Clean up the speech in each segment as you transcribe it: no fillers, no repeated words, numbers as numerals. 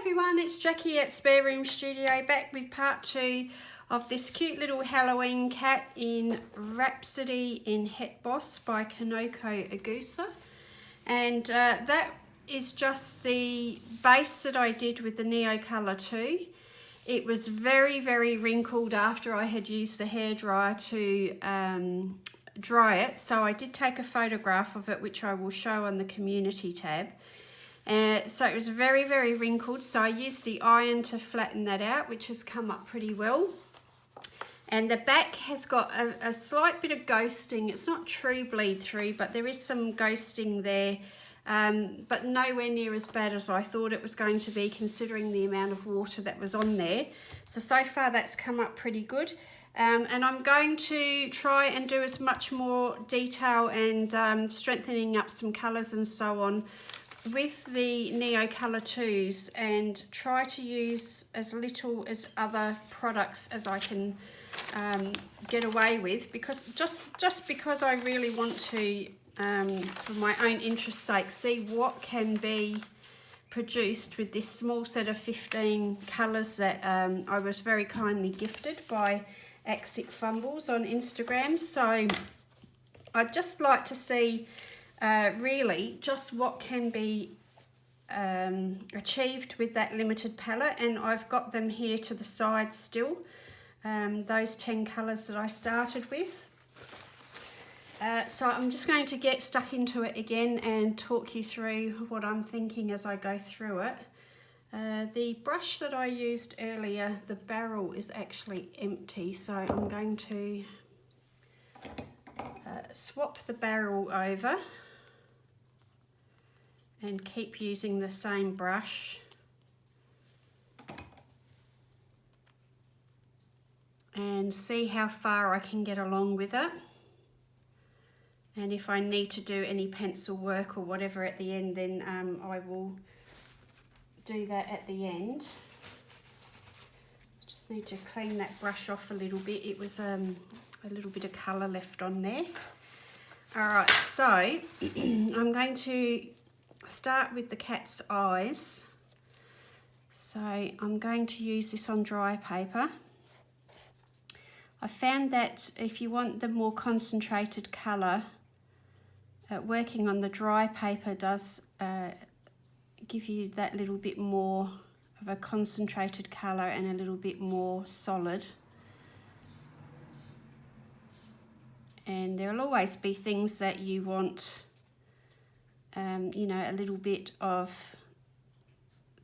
everyone, it's Jackie at Spare Room Studio, back with part 2 of this cute little Halloween cat in Rapsodie in Het Bos by Kanoko Egusa. And that is just the base that I did with the Neocolour II. It was very, very wrinkled after I had used the hairdryer to dry it. So I did take a photograph of it, which I will show on the community tab. So it was very, very wrinkled, so I used the iron to flatten that out, which has come up pretty well. And the back has got a slight bit of ghosting. It's not true bleed through, but there is some ghosting there, but nowhere near as bad as I thought it was going to be, considering the amount of water that was on there. So far that's come up pretty good. And I'm going to try and do as much more detail and strengthening up some colours and so on with the Neocolor IIs, and try to use as little as other products as I can get away with, because just because I really want to, for my own interest's sake, see what can be produced with this small set of 15 colours that I was very kindly gifted by Axic Fumbles on Instagram. So I'd just like to see really just what can be achieved with that limited palette, and I've got them here to the side still, those 10 colours that I started with. So I'm just going to get stuck into it again and talk you through what I'm thinking as I go through it. The brush that I used earlier, the barrel is actually empty, so I'm going to swap the barrel over and keep using the same brush, and see how far I can get along with it. And if I need to do any pencil work or whatever at the end, then I will do that at the end. Just need to clean that brush off a little bit. It was a little bit of colour left on there. Alright, so I'm going to start with the cat's eyes. So I'm going to use this on dry paper. I found that if you want the more concentrated colour, working on the dry paper does give you that little bit more of a concentrated colour and a little bit more solid. And there'll always be things that you want, you know, a little bit of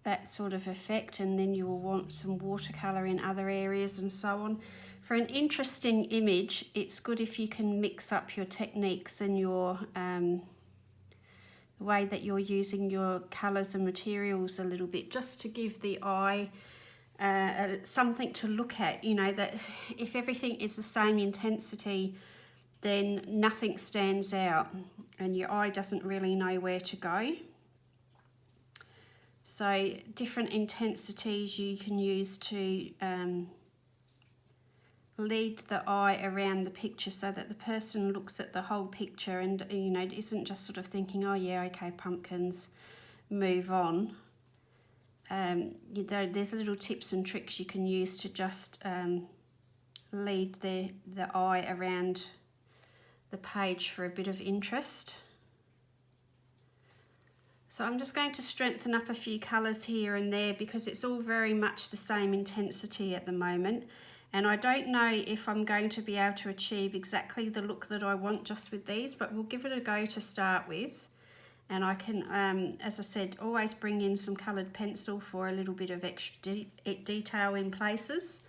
that sort of effect, and then you will want some watercolour in other areas and so on. For an interesting image, it's good if you can mix up your techniques and your the way that you're using your colours and materials a little bit, just to give the eye something to look at. You know, that if everything is the same intensity, then nothing stands out and your eye doesn't really know where to go. So different intensities you can use to lead the eye around the picture, so that the person looks at the whole picture and, you know, isn't just sort of thinking, oh yeah, okay, pumpkins, move on. There's little tips and tricks you can use to just lead the eye around the page for a bit of interest. So I'm just going to strengthen up a few colours here and there, because it's all very much the same intensity at the moment, and I don't know if I'm going to be able to achieve exactly the look that I want just with these, but we'll give it a go to start with. And I can, as I said, always bring in some coloured pencil for a little bit of extra detail in places.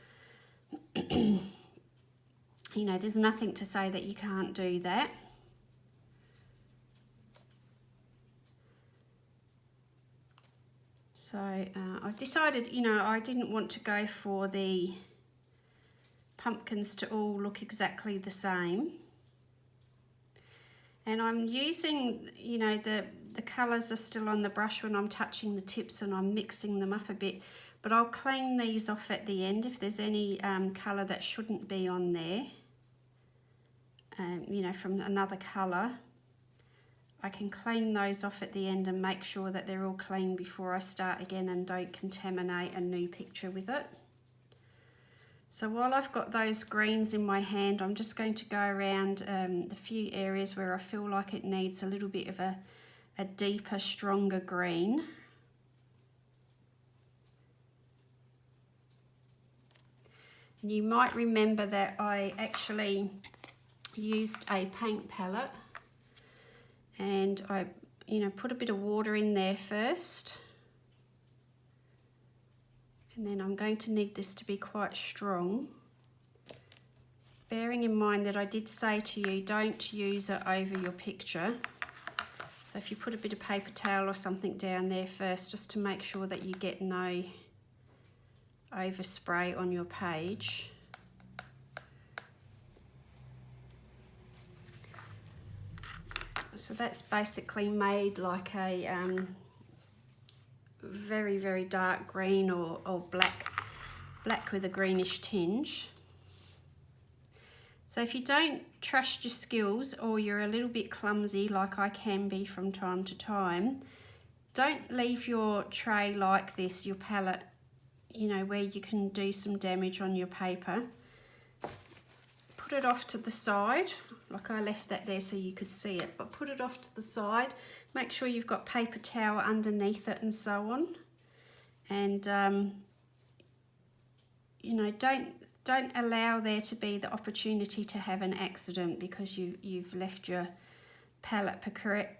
You know, there's nothing to say that you can't do that. So I've decided, you know, I didn't want to go for the pumpkins to all look exactly the same. And I'm using, you know, the colours are still on the brush when I'm touching the tips, and I'm mixing them up a bit. But I'll clean these off at the end if there's any colour that shouldn't be on there, you know, from another colour. I can clean those off at the end and make sure that they're all clean before I start again and don't contaminate a new picture with it. So while I've got those greens in my hand, I'm just going to go around the few areas where I feel like it needs a little bit of a deeper, stronger green. And you might remember that I actually used a paint palette, and I put a bit of water in there first. And then I'm going to need this to be quite strong. Bearing in mind that I did say to you, don't use it over your picture. So if you put a bit of paper towel or something down there first, just to make sure that you get no overspray on your page. So that's basically made like a very, very dark green or black with a greenish tinge. So if you don't trust your skills, or you're a little bit clumsy like I can be from time to time, don't leave your tray like this, your palette, where you can do some damage on your paper. Put it off to the side, like I left that there so you could see it, but put it off to the side. Make sure you've got paper towel underneath it and so on. And, don't allow there to be the opportunity to have an accident because you've left your palette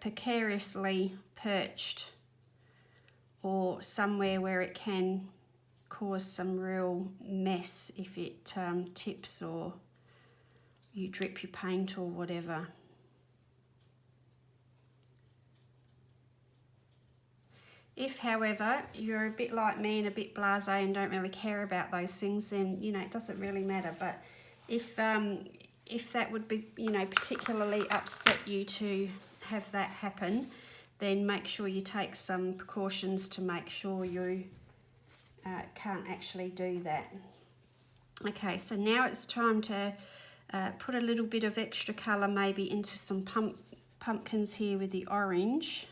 precariously perched or somewhere where it can cause some real mess if it tips or you drip your paint or whatever. If, however, you're a bit like me and a bit blasé and don't really care about those things, then, it doesn't really matter. But if that would be, particularly upset you to have that happen, then make sure you take some precautions to make sure you can't actually do that. Okay, so now it's time to put a little bit of extra colour maybe into some pumpkins here with the orange.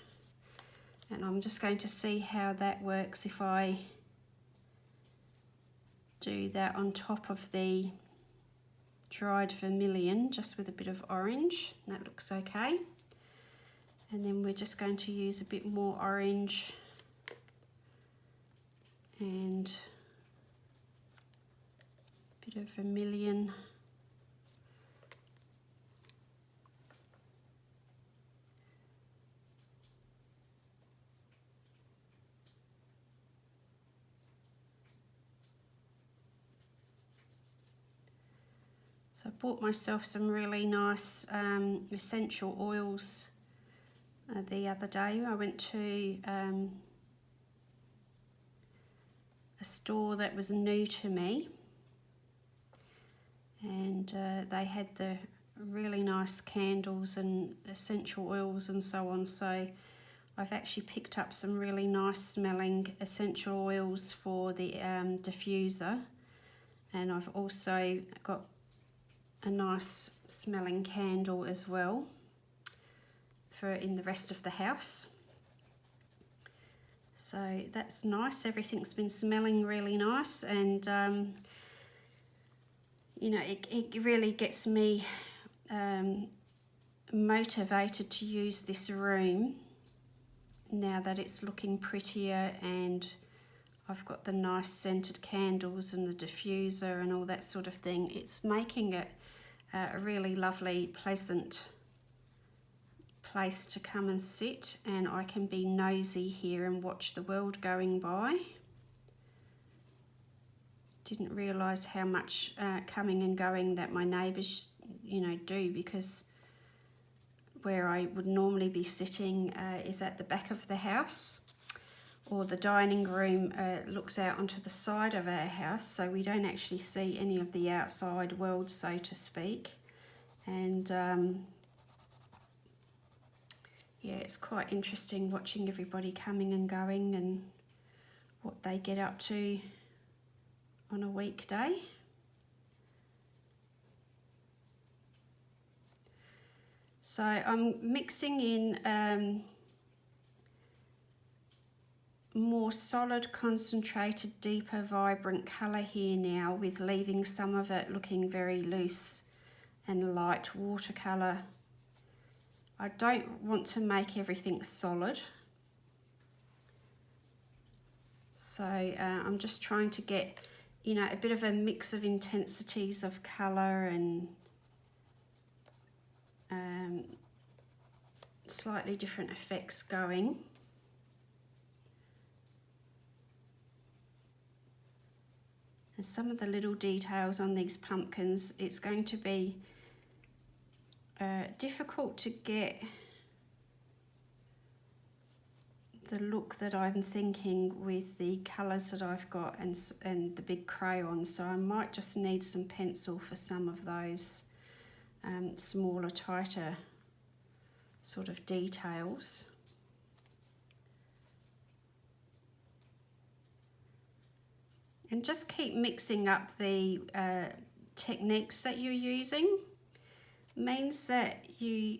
And I'm just going to see how that works if I do that on top of the dried vermilion, just with a bit of orange. That looks okay. And then we're just going to use a bit more orange and a bit of vermilion. So I bought myself some really nice essential oils the other day. I went to a store that was new to me, and they had the really nice candles and essential oils and so on. So I've actually picked up some really nice smelling essential oils for the diffuser, and I've also got a nice smelling candle as well for in the rest of the house. So that's nice. Everything's been smelling really nice, and it really gets me motivated to use this room now that it's looking prettier, and I've got the nice scented candles and the diffuser and all that sort of thing. It's making it a really lovely, pleasant place to come and sit, and I can be nosy here and watch the world going by. Didn't realise how much coming and going that my neighbours, do, because where I would normally be sitting is at the back of the house, or the dining room looks out onto the side of our house, so we don't actually see any of the outside world, so to speak. And yeah, it's quite interesting watching everybody coming and going and what they get up to on a weekday. So I'm mixing in more solid, concentrated, deeper, vibrant colour here now, with leaving some of it looking very loose and light watercolour. I don't want to make everything solid, so I'm just trying to get, you know, a bit of a mix of intensities of colour and slightly different effects going. And some of the little details on these pumpkins, it's going to be difficult to get the look that I'm thinking with the colours that I've got and the big crayons, so I might just need some pencil for some of those smaller, tighter sort of details. And just keep mixing up the techniques that you're using. Means that you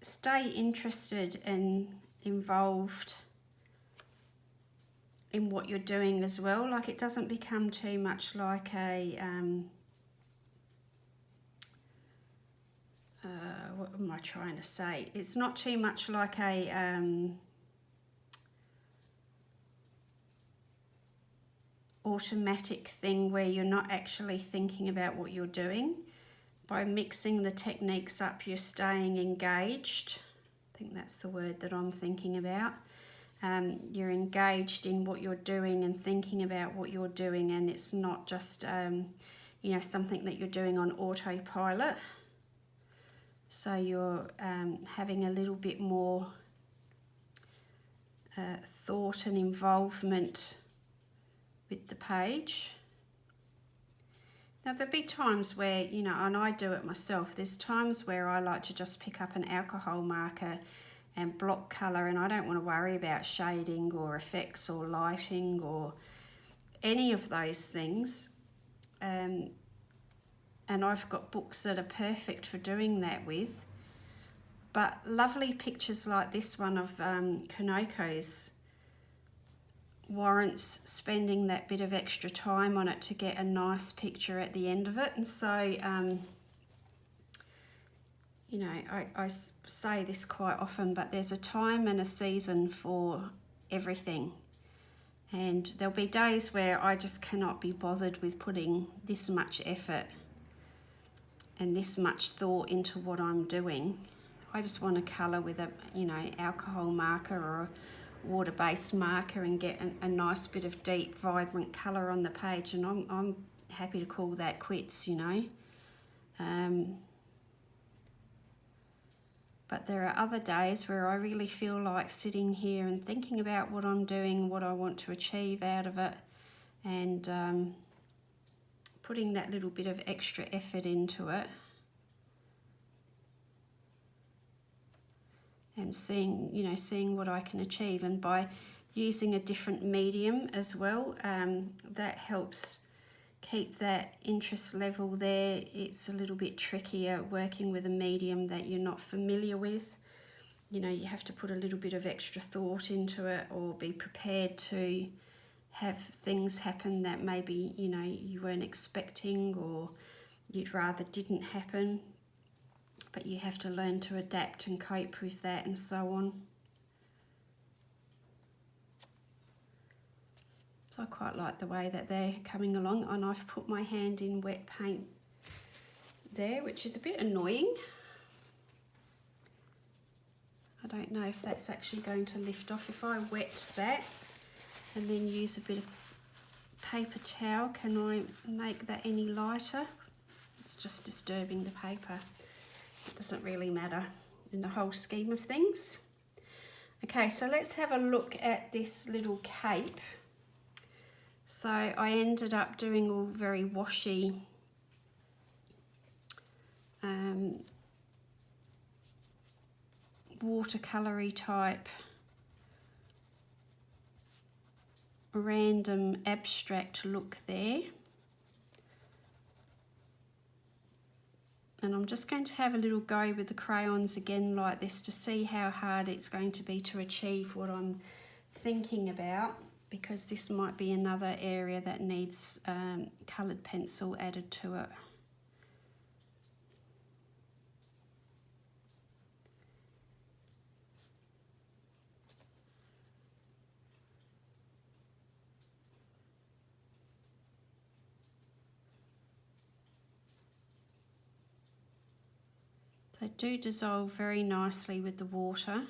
stay interested and involved in what you're doing as well. Like, it doesn't become too much like a what am I trying to say? It's not too much like a automatic thing where you're not actually thinking about what you're doing. By mixing the techniques up, you're staying engaged. I think that's the word that I'm thinking about. You're engaged in what you're doing and thinking about what you're doing, and it's not just you know, something that you're doing on autopilot. So you're having a little bit more thought and involvement with the page. Now, there'll be times where, you know, and I do it myself, there's times where I like to just pick up an alcohol marker and block colour, and I don't want to worry about shading or effects or lighting or any of those things. And I've got books that are perfect for doing that with. But lovely pictures like this one of Kanoko's warrants spending that bit of extra time on it to get a nice picture at the end of it. And so, you know, I say this quite often, but there's a time and a season for everything. And there'll be days where I just cannot be bothered with putting this much effort and this much thought into what I'm doing. I just want to colour with a, you know, alcohol marker or a water-based marker and get a nice bit of deep, vibrant colour on the page, and I'm happy to call that quits, you know. But there are other days where I really feel like sitting here and thinking about what I'm doing, what I want to achieve out of it, and putting that little bit of extra effort into it, and seeing, you know, seeing what I can achieve. And by using a different medium as well, that helps keep that interest level there. It's a little bit trickier working with a medium that you're not familiar with. You know, you have to put a little bit of extra thought into it, or be prepared to have things happen that maybe, you know, you weren't expecting, or you'd rather didn't happen. But you have to learn to adapt and cope with that, and so on. So I quite like the way that they're coming along, and I've put my hand in wet paint there, which is a bit annoying. I don't know if that's actually going to lift off. If I wet that and then use a bit of paper towel, can I make that any lighter? It's just disturbing the paper. It doesn't really matter in the whole scheme of things. Okay, so let's have a look at this little cape. So I ended up doing all very washy watercolory type random abstract look there. And I'm just going to have a little go with the crayons again like this to see how hard it's going to be to achieve what I'm thinking about, because this might be another area that needs coloured pencil added to it. They do dissolve very nicely with the water.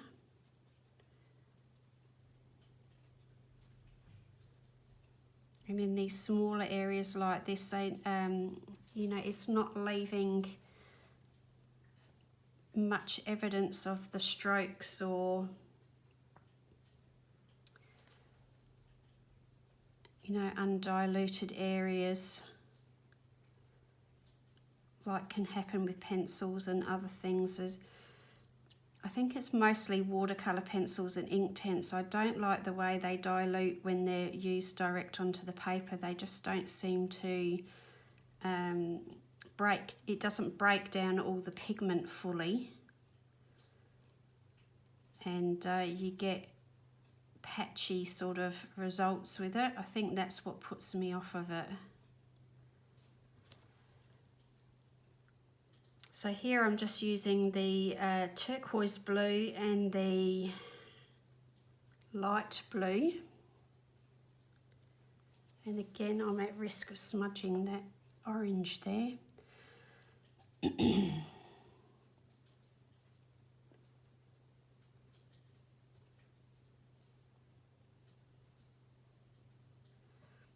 And in these smaller areas like this, they, you know, it's not leaving much evidence of the strokes or, you know, undiluted areas like can happen with pencils and other things. I think it's mostly watercolour pencils and Inktense. I don't like the way they dilute when they're used direct onto the paper. They just don't seem to it doesn't break down all the pigment fully. And you get patchy sort of results with it. I think that's what puts me off of it. So here I'm just using the turquoise blue and the light blue. And again, I'm at risk of smudging that orange there.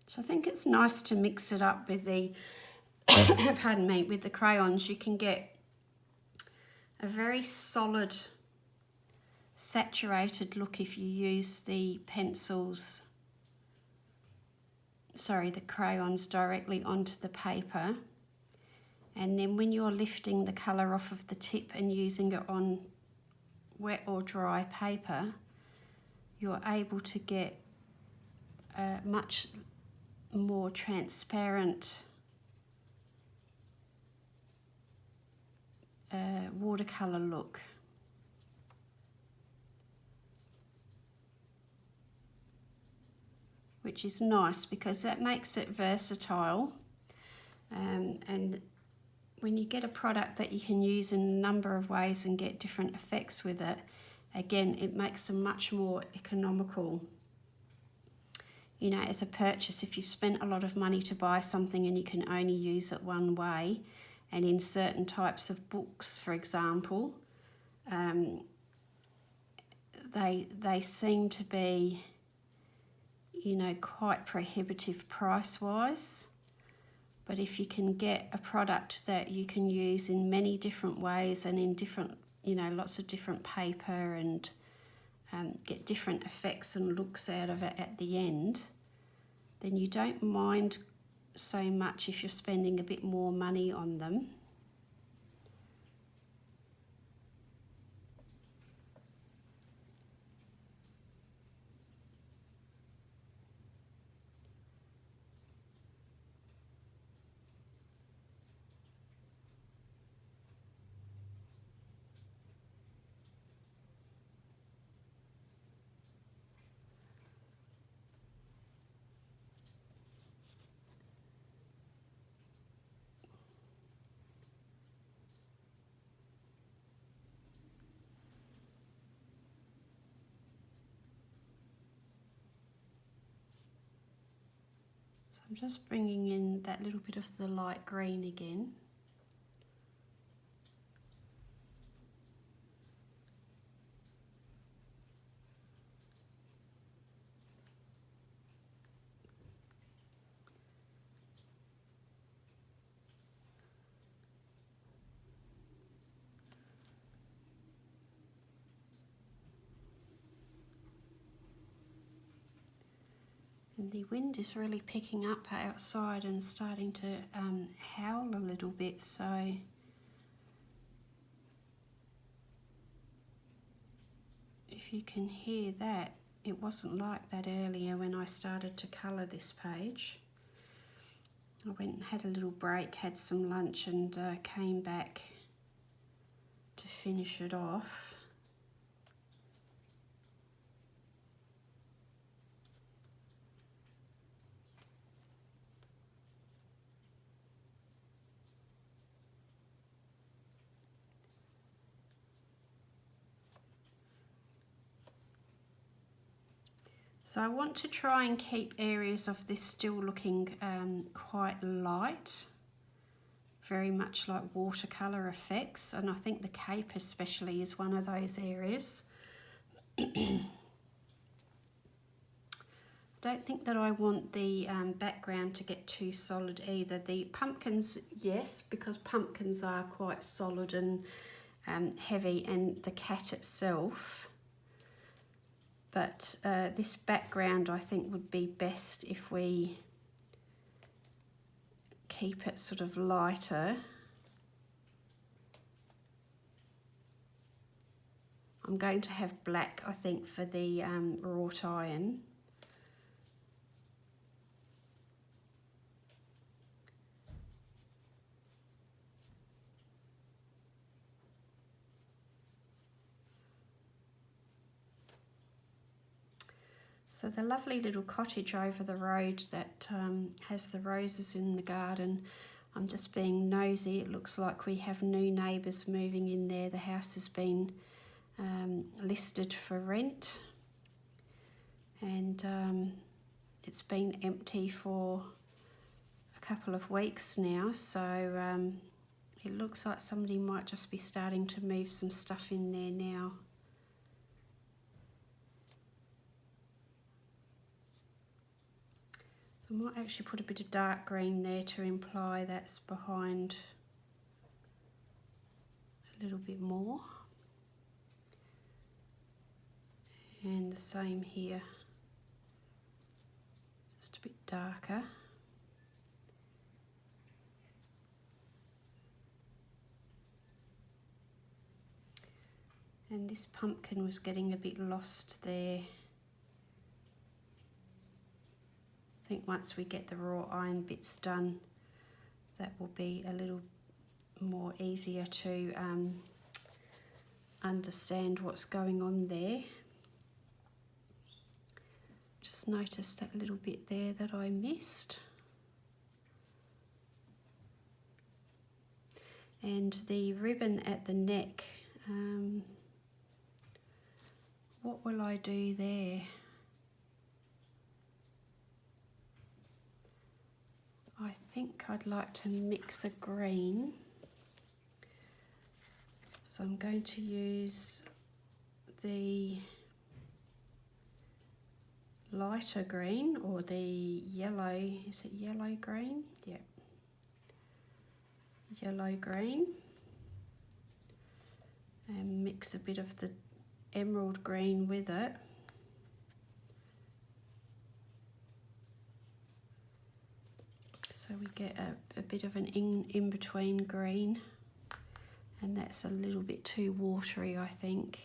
So I think it's nice to mix it up with the, pardon me, with the crayons. You can get a very solid, saturated look if you use the pencils, sorry, the crayons directly onto the paper. And then when you're lifting the colour off of the tip and using it on wet or dry paper, you're able to get a much more transparent watercolour look. Which is nice because that makes it versatile, and when you get a product that you can use in a number of ways and get different effects with it, again, it makes them much more economical. You know, as a purchase, if you've spent a lot of money to buy something and you can only use it one way, and in certain types of books, for example, they seem to be, you know, quite prohibitive price-wise. But if you can get a product that you can use in many different ways and in different, you know, lots of different paper and get different effects and looks out of it at the end, then you don't mind so much if you're spending a bit more money on them. I'm just bringing in that little bit of the light green again. And the wind is really picking up outside and starting to howl a little bit, so if you can hear that, it wasn't like that earlier when I started to colour this page. I went and had a little break, had some lunch, and came back to finish it off. So I want to try and keep areas of this still looking quite light, very much like watercolour effects, and I think the cape especially is one of those areas. Don't think that I want the background to get too solid either. The pumpkins, yes, because pumpkins are quite solid and heavy, and the cat itself. But this background I think would be best if we keep it sort of lighter. I'm going to have black, I think, for the wrought iron. So the lovely little cottage over the road that has the roses in the garden, I'm just being nosy. It looks like we have new neighbours moving in there. The house has been listed for rent, and it's been empty for a couple of weeks now, so it looks like somebody might just be starting to move some stuff in there now. I might actually put a bit of dark green there to imply that's behind a little bit more. And the same here, just a bit darker. And this pumpkin was getting a bit lost there. I think once we get the raw iron bits done, that will be a little more easier to understand what's going on there. Just noticed that little bit there that I missed. And the ribbon at the neck, what will I do there? I think I'd like to mix a green. So I'm going to use the lighter green, or the yellow, is it yellow green? Yeah. Yellow green. And mix a bit of the emerald green with it. So we get a bit of an in-between green, and that's a little bit too watery, I think.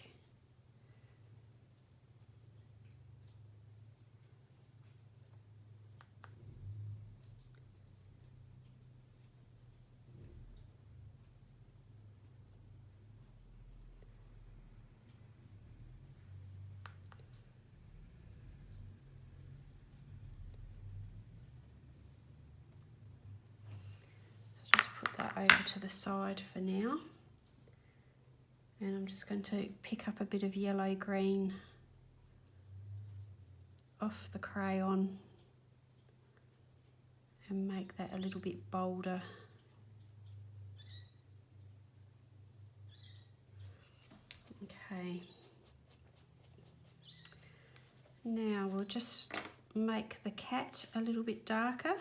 Over to the side for now, and I'm just going to pick up a bit of yellow green off the crayon and make that a little bit bolder. Okay, now we'll just make the cat a little bit darker.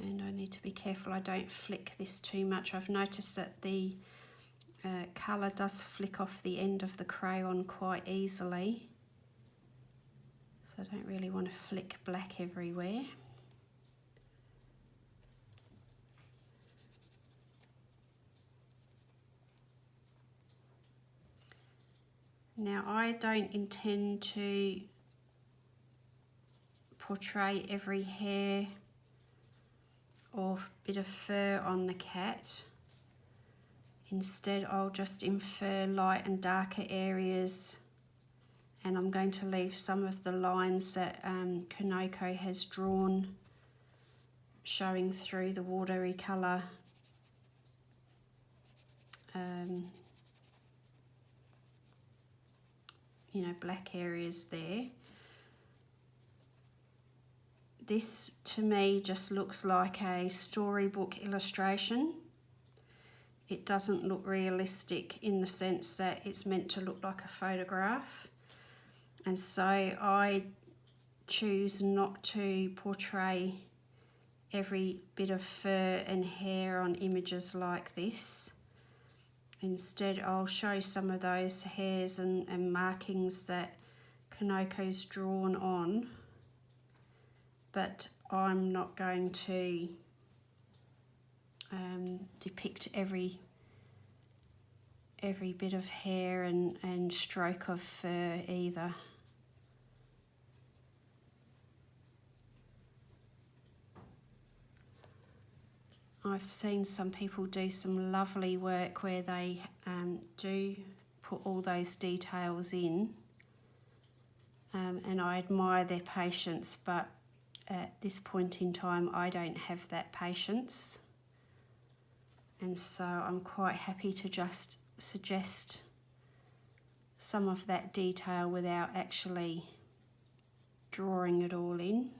And I need to be careful I don't flick this too much. I've noticed that the colour does flick off the end of the crayon quite easily. So I don't really want to flick black everywhere. Now I don't intend to portray every hair or bit of fur on the cat. Instead, I'll just infer light and darker areas, and I'm going to leave some of the lines that Kanoko has drawn showing through the watery colour you know, black areas there. This to me just looks like a storybook illustration. It doesn't look realistic in the sense that it's meant to look like a photograph. And so I choose not to portray every bit of fur and hair on images like this. Instead, I'll show some of those hairs and markings that Kanoko's drawn on, but I'm not going to depict every bit of hair and stroke of fur either. I've seen some people do some lovely work where they do put all those details in, and I admire their patience, but at this point in time I don't have that patience, and so I'm quite happy to just suggest some of that detail without actually drawing it all in.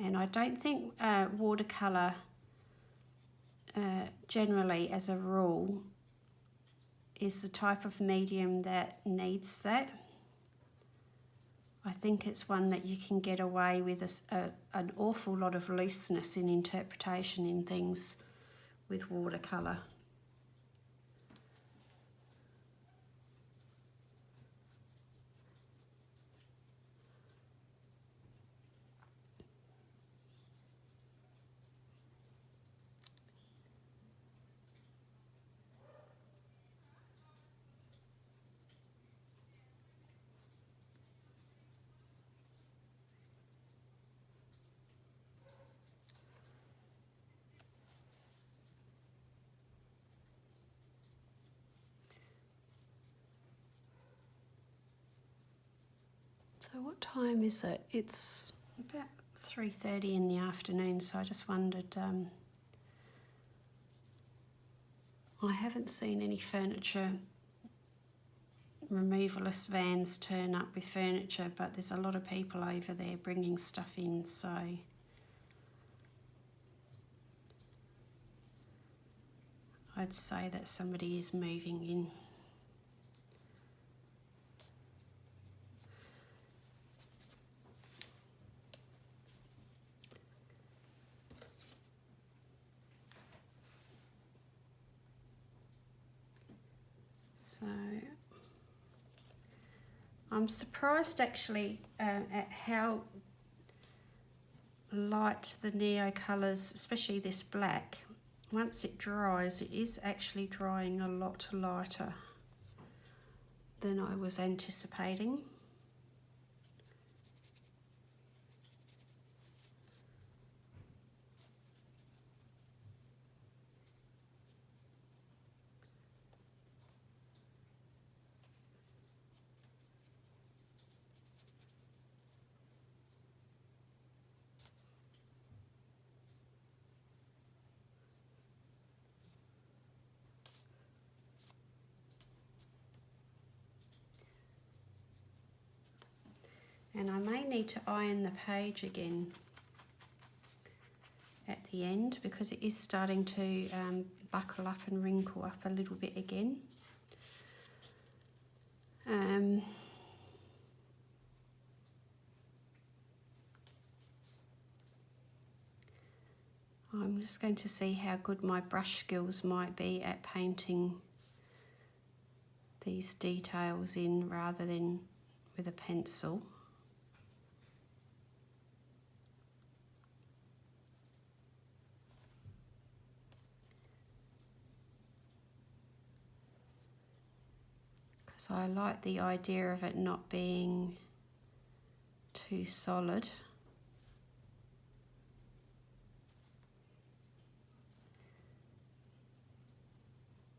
And I don't think watercolour generally as a rule is the type of medium that needs that. I think it's one that you can get away with an awful lot of looseness in interpretation in things with watercolour. So what time is it? It's about 3:30 in the afternoon, so I just wondered, I haven't seen any furniture removalist vans turn up with furniture, but there's a lot of people over there bringing stuff in, so I'd say that somebody is moving in. So I'm surprised actually at how light the Neocolours, especially this black, once it dries, it is actually drying a lot lighter than I was anticipating. And I may need to iron the page again at the end because it is starting to buckle up and wrinkle up a little bit again. I'm just going to see how good my brush skills might be at painting these details in rather than with a pencil. Because I like the idea of it not being too solid.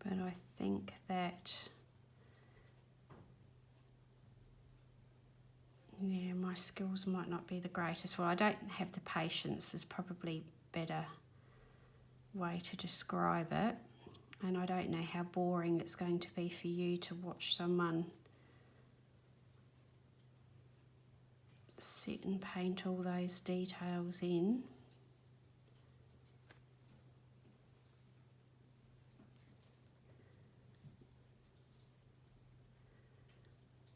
But I think that, yeah, my skills might not be the greatest. Well, I don't have the patience is probably a better way to describe it. And I don't know how boring it's going to be for you to watch someone sit and paint all those details in.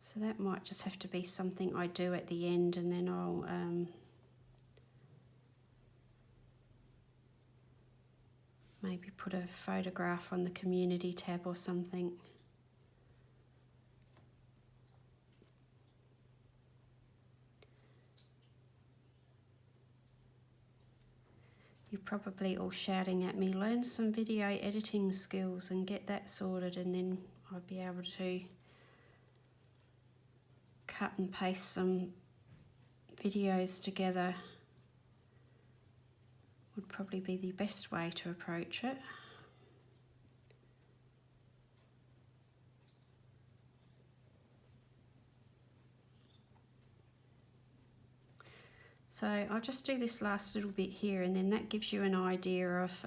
So that might just have to be something I do at the end, and then I'll maybe put a photograph on the community tab or something. You're probably all shouting at me, learn some video editing skills and get that sorted, and then I'll be able to cut and paste some videos together. Would probably be the best way to approach it. So I'll just do this last little bit here, and then that gives you an idea of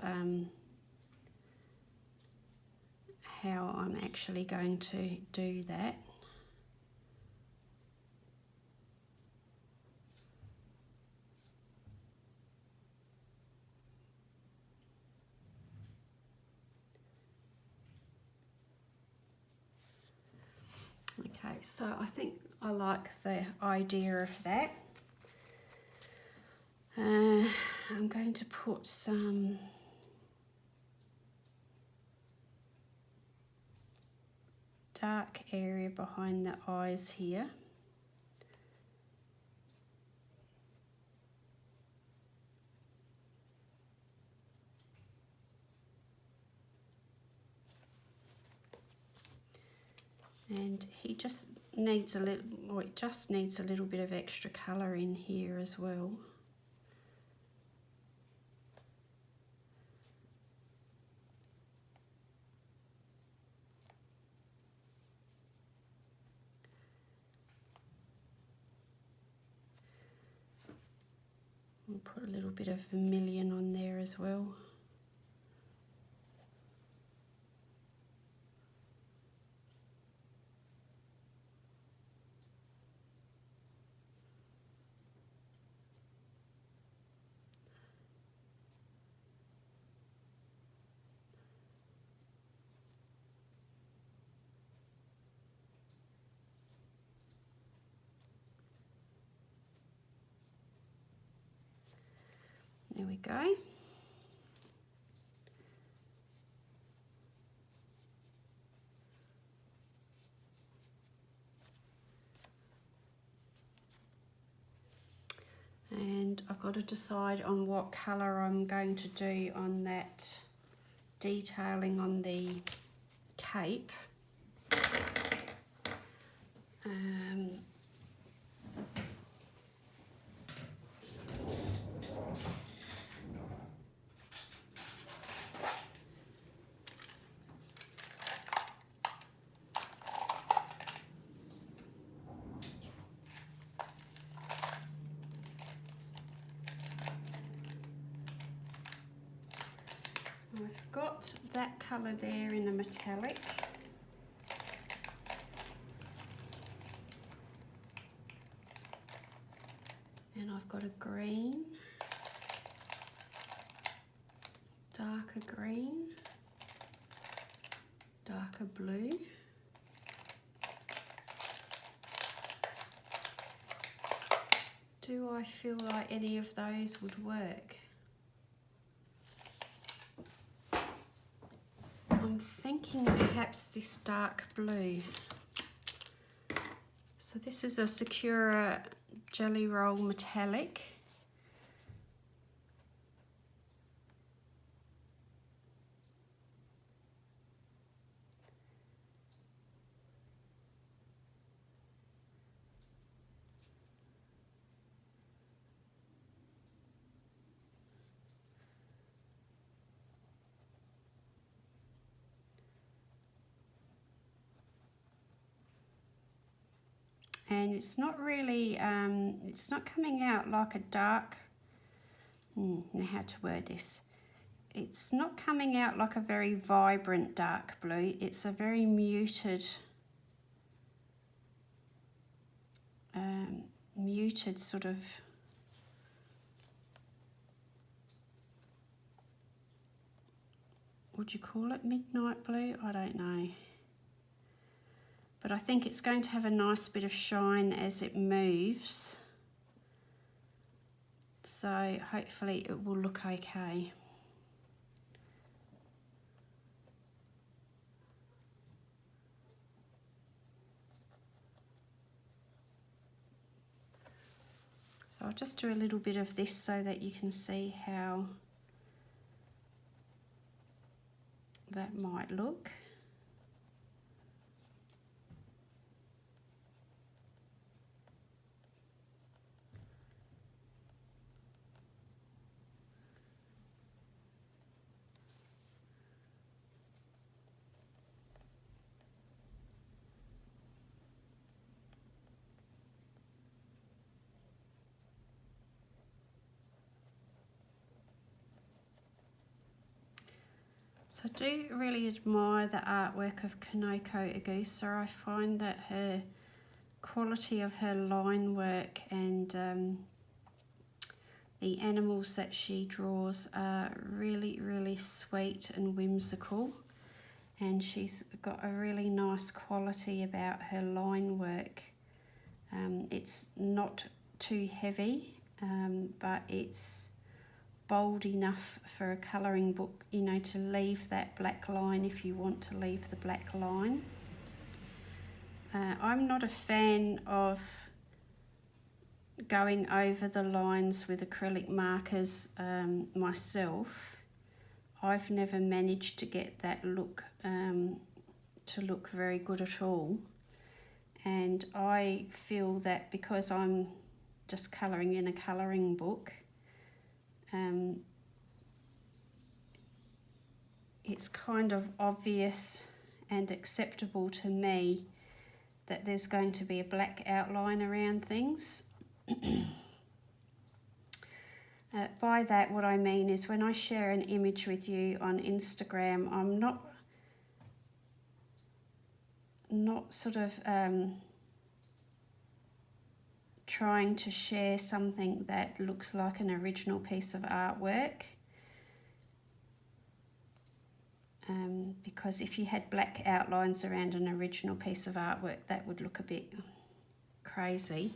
how I'm actually going to do that. Okay, so I think I like the idea of that. I'm going to put some dark area behind the eyes here. And he just needs a little, or it just needs a little bit of extra colour in here as well. We'll put a little bit of vermilion on there as well. There we go. And I've got to decide on what colour I'm going to do on that detailing on the cape. I've got that colour there in a metallic. And I've got a green, darker green, darker blue. Do I feel like any of those would work? I'm thinking perhaps perhaps this dark blue. So this is a Sakura Jelly Roll Metallic. And it's not really, it's not coming out like a dark, now how to word this. It's not coming out like a very vibrant dark blue. It's a very muted, muted sort of, would you call it midnight blue? I don't know. But I think it's going to have a nice bit of shine as it moves. So hopefully it will look okay. So I'll just do a little bit of this so that you can see how that might look. So I do really admire the artwork of Kanoko Egusa. I find that her quality of her line work and the animals that she draws are really, really sweet and whimsical. And she's got a really nice quality about her line work. It's not too heavy, but it's bold enough for a colouring book, you know, to leave that black line if you want to leave the black line. I'm not a fan of going over the lines with acrylic markers myself. I've never managed to get that look to look very good at all. And I feel that because I'm just colouring in a colouring book, it's kind of obvious and acceptable to me that there's going to be a black outline around things. By that, what I mean is when I share an image with you on Instagram, I'm not sort of trying to share something that looks like an original piece of artwork. Because if you had black outlines around an original piece of artwork, that would look a bit crazy.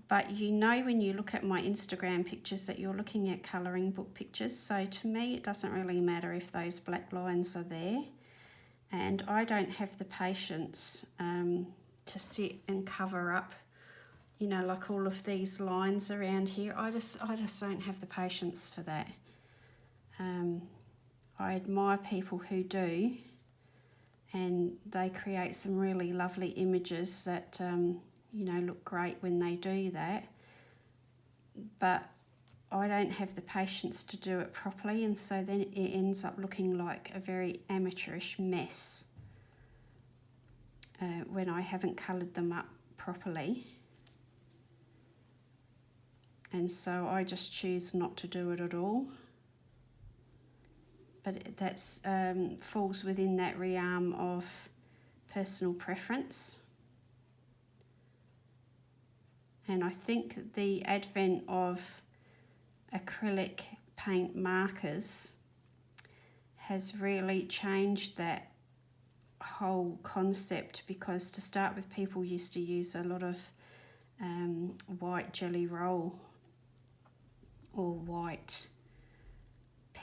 But you know when you look at my Instagram pictures that you're looking at colouring book pictures. So to me, it doesn't really matter if those black lines are there. And I don't have the patience to sit and cover up, you know, like all of these lines around here. I just don't have the patience for that. I admire people who do, and they create some really lovely images that you know, look great when they do that. But I don't have the patience to do it properly, and so then it ends up looking like a very amateurish mess when I haven't coloured them up properly. And so I just choose not to do it at all. But that's falls within that realm of personal preference. And I think the advent of acrylic paint markers has really changed that whole concept, because to start with, people used to use a lot of white jelly roll or white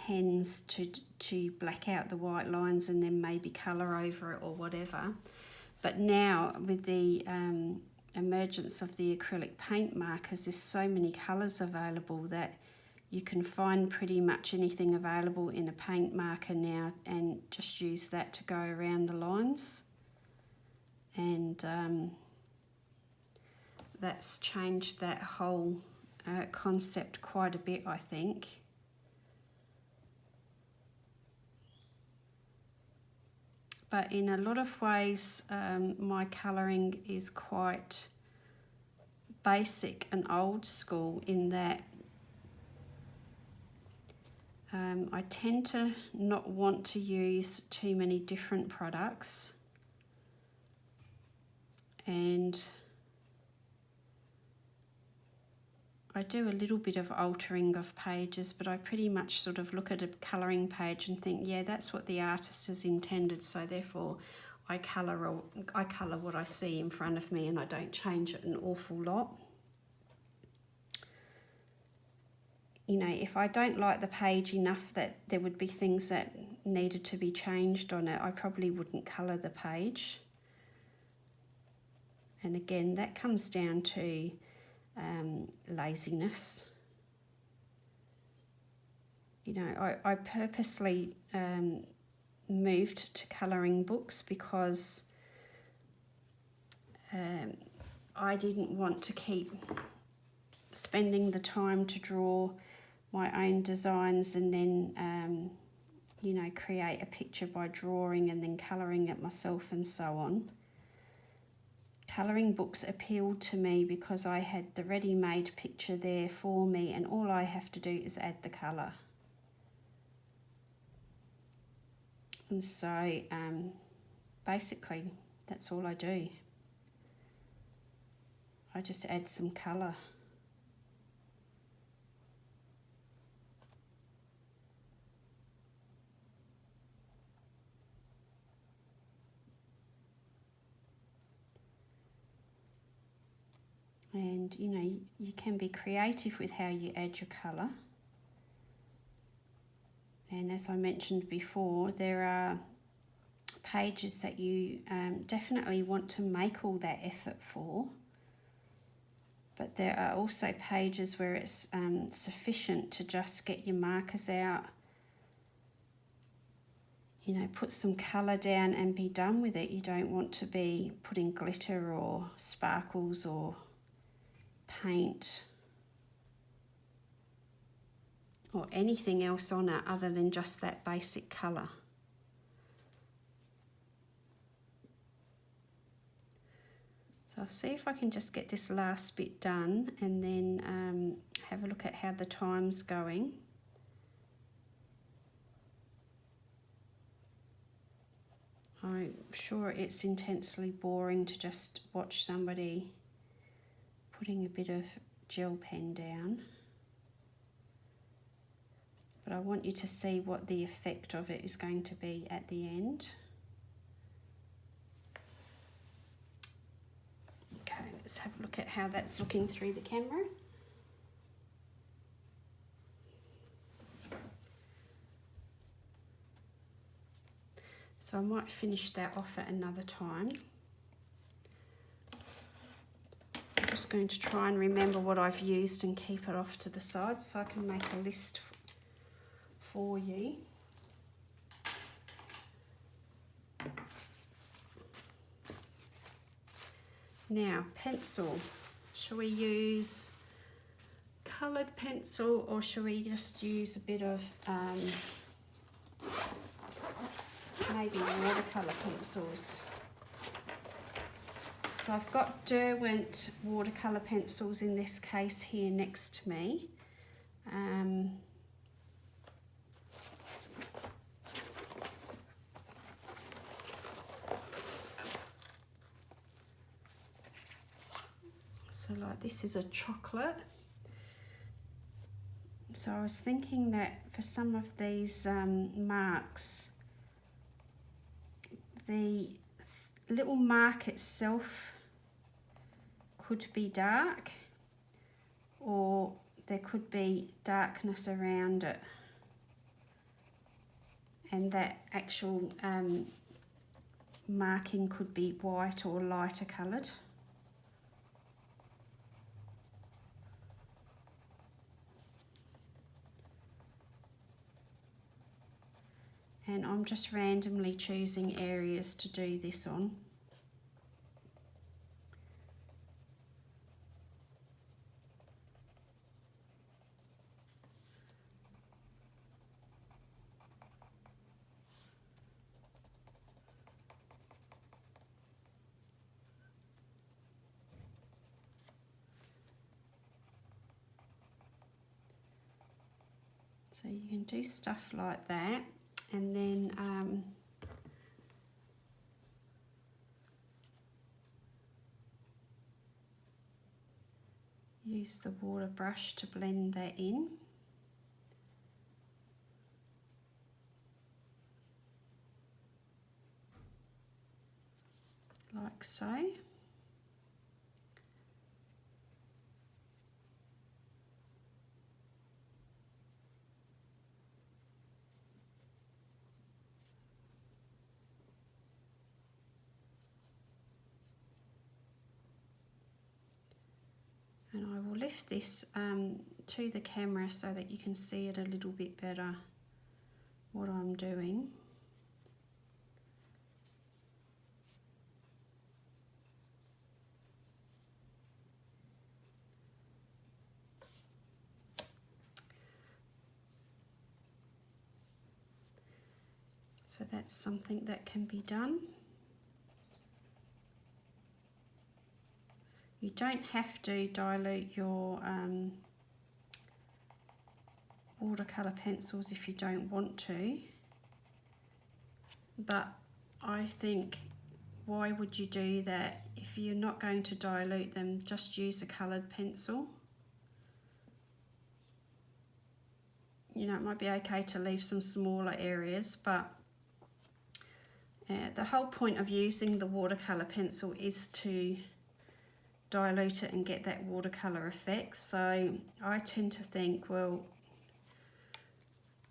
pens to black out the white lines and then maybe colour over it or whatever. But now with the emergence of the acrylic paint markers, there's so many colours available that you can find pretty much anything available in a paint marker now and just use that to go around the lines. And that's changed that whole concept quite a bit, I think. But in a lot of ways, my colouring is quite basic and old school in that I tend to not want to use too many different products, and I do a little bit of altering of pages, but I pretty much sort of look at a colouring page and think, yeah, that's what the artist has intended, so therefore I colour what I see in front of me and I don't change it an awful lot. You know, if I don't like the page enough that there would be things that needed to be changed on it, I probably wouldn't colour the page. And again, that comes down to laziness. You know, I purposely moved to colouring books because I didn't want to keep spending the time to draw my own designs and then you know, create a picture by drawing and then colouring it myself and so on. Colouring books appealed to me because I had the ready-made picture there for me and all I have to do is add the colour. And so basically that's all I do. I just add some colour. And you know, you can be creative with how you add your colour. And as I mentioned before, there are pages that you definitely want to make all that effort for. But there are also pages where it's sufficient to just get your markers out, you know, put some colour down and be done with it. You don't want to be putting glitter or sparkles or paint or anything else on it other than just that basic colour. So I'll see if I can just get this last bit done and then have a look at how the time's going. I'm sure it's intensely boring to just watch somebody putting a bit of gel pen down. But I want you to see what the effect of it is going to be at the end. Okay, let's have a look at how that's looking through the camera. So I might finish that off at another time. I'm just going to try and remember what I've used and keep it off to the side so I can make a list for you. Now, pencil. Shall we use coloured pencil or shall we just use a bit of maybe watercolour pencils? So I've got Derwent watercolour pencils in this case here next to me. So like this is a chocolate. So I was thinking that for some of these marks, the little mark itself could be dark or there could be darkness around it. and that actual marking could be white or lighter coloured. And I'm just randomly choosing areas to do this on. So you can do stuff like that, and then use the water brush to blend that in. Like so. And I will lift this to the camera so that you can see it a little bit better, what I'm doing. So that's something that can be done. You don't have to dilute your watercolour pencils if you don't want to, but I think, why would you do that? If you're not going to dilute them, just use a coloured pencil. You know, it might be okay to leave some smaller areas, but the whole point of using the watercolour pencil is to dilute it and get that watercolour effect. So I tend to think, well,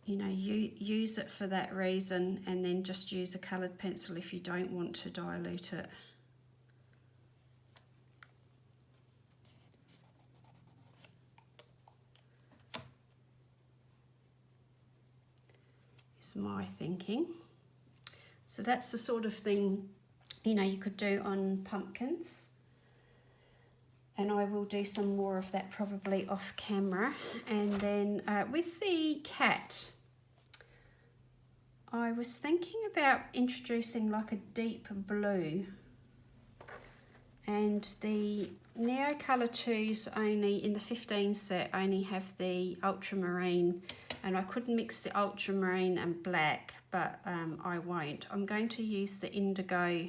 you know, you use it for that reason, and then just use a coloured pencil if you don't want to dilute it. Is my thinking. So that's the sort of thing, you know, you could do on pumpkins. And I will do some more of that probably off camera. And then with the cat, I was thinking about introducing like a deep blue. And the Neocolor IIs only, in the 15 set, only have the ultramarine. And I could mix the ultramarine and black, but I won't. I'm going to use the indigo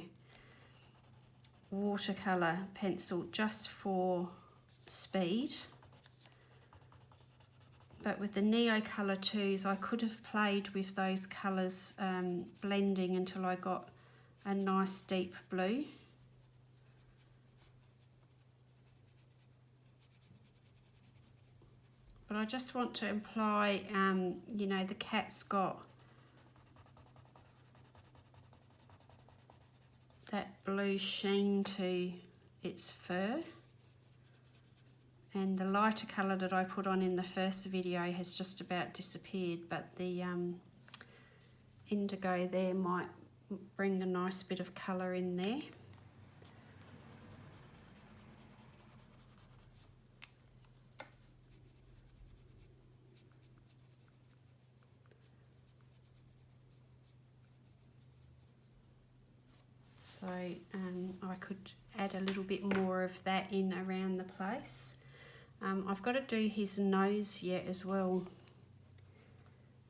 watercolour pencil just for speed. But with the Neocolor IIs, I could have played with those colours, blending until I got a nice deep blue. But I just want to imply, you know, the cat's got that blue sheen to its fur. And the lighter colour that I put on in the first video has just about disappeared, but the indigo there might bring a nice bit of colour in there. So I could add a little bit more of that in around the place. I've got to do his nose yet as well.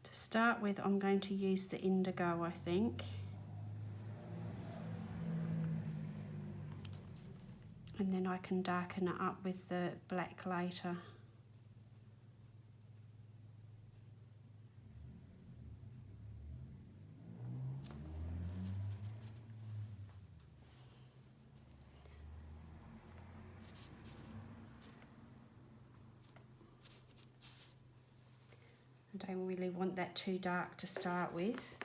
To start with, I'm going to use the indigo, I think. And then I can darken it up with the black later. I don't really want that too dark to start with.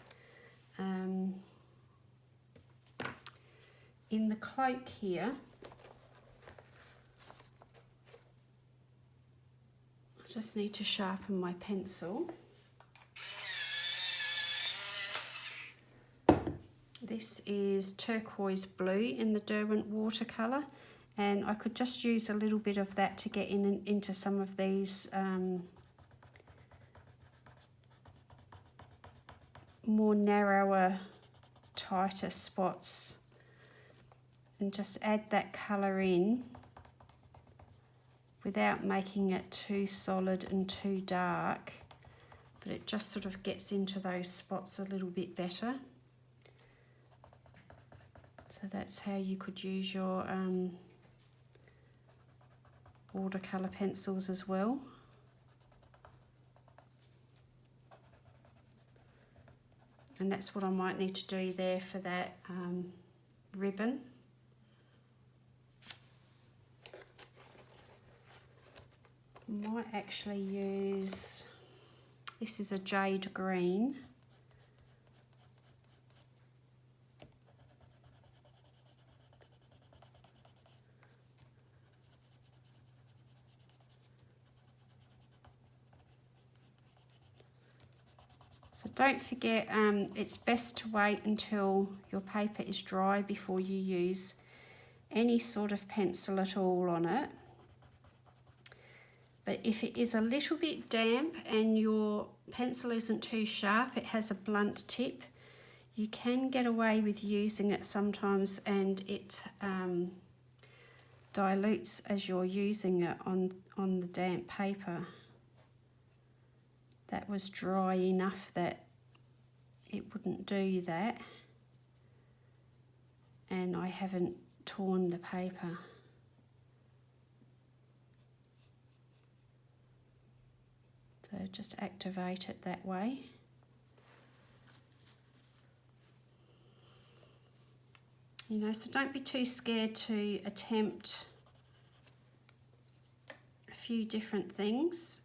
in the cloak here, I just need to sharpen my pencil. This is turquoise blue in the Derwent watercolour, and I could just use a little bit of that to get into some of these more narrower, tighter spots, and just add that colour in without making it too solid and too dark, but it just sort of gets into those spots a little bit better. So that's how you could use your watercolour pencils as well. And that's what I might need to do there for that ribbon. Might actually use, this is a jade green. So don't forget, it's best to wait until your paper is dry before you use any sort of pencil at all on it. But if it is a little bit damp and your pencil isn't too sharp, it has a blunt tip, you can get away with using it sometimes, and it dilutes as you're using it on the damp paper. That was dry enough that it wouldn't do that, and I haven't torn the paper. So just activate it that way. You know, so don't be too scared to attempt a few different things.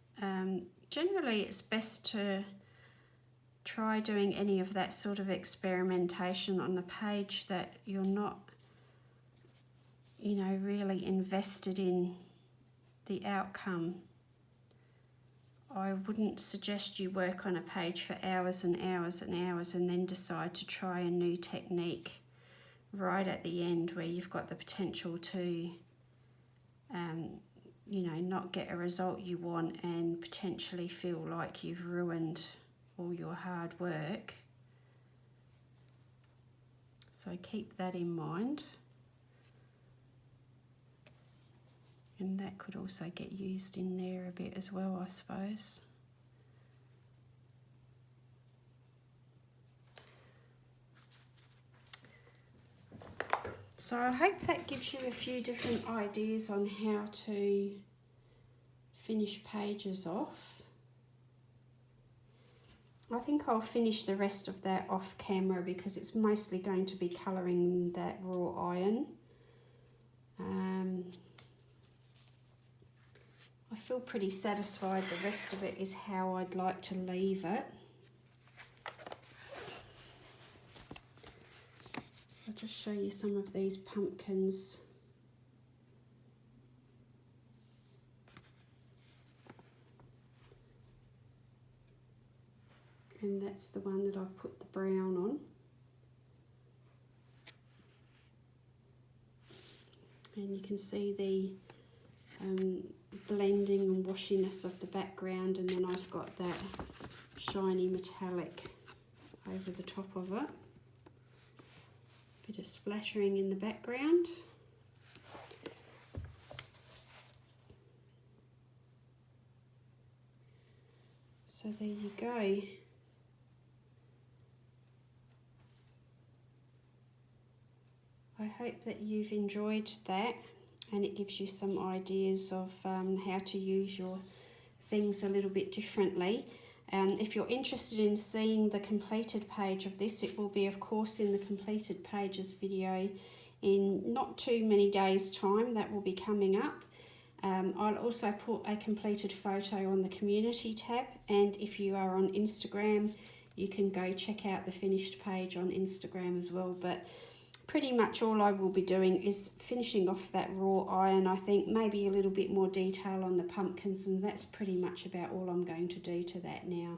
Generally, it's best to try doing any of that sort of experimentation on a page that you're not, you know, really invested in the outcome. I wouldn't suggest you work on a page for hours and hours and hours and then decide to try a new technique right at the end where you've got the potential to you know, not get a result you want and potentially feel like you've ruined all your hard work. So keep that in mind. And that could also get used in there a bit as well, I suppose. So I hope that gives you a few different ideas on how to finish pages off. I think I'll finish the rest of that off camera because it's mostly going to be colouring that raw iron. I feel pretty satisfied. The rest of it is how I'd like to leave it. I'll just show you some of these pumpkins. And that's the one that I've put the brown on. And you can see the blending and washiness of the background, and then I've got that shiny metallic over the top of it. Bit of splattering in the background. So there you go. I hope that you've enjoyed that, and it gives you some ideas of how to use your things a little bit differently. If you're interested in seeing the completed page of this, it will be of course in the completed pages video in not too many days time. That will be coming up. I'll also put a completed photo on the community tab, and if you are on Instagram, you can go check out the finished page on Instagram as well. But pretty much all I will be doing is finishing off that raw iron. I think maybe a little bit more detail on the pumpkins, and that's pretty much about all I'm going to do to that now.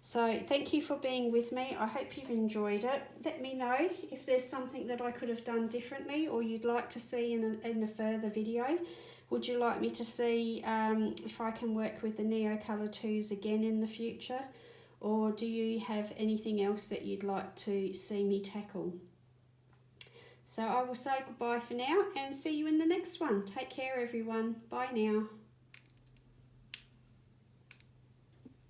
So thank you for being with me. I hope you've enjoyed it. Let me know if there's something that I could have done differently or you'd like to see in a further video. Would you like me to see if I can work with the Neocolour IIs again in the future? Or do you have anything else that you'd like to see me tackle? So I will say goodbye for now and see you in the next one. Take care everyone. Bye now.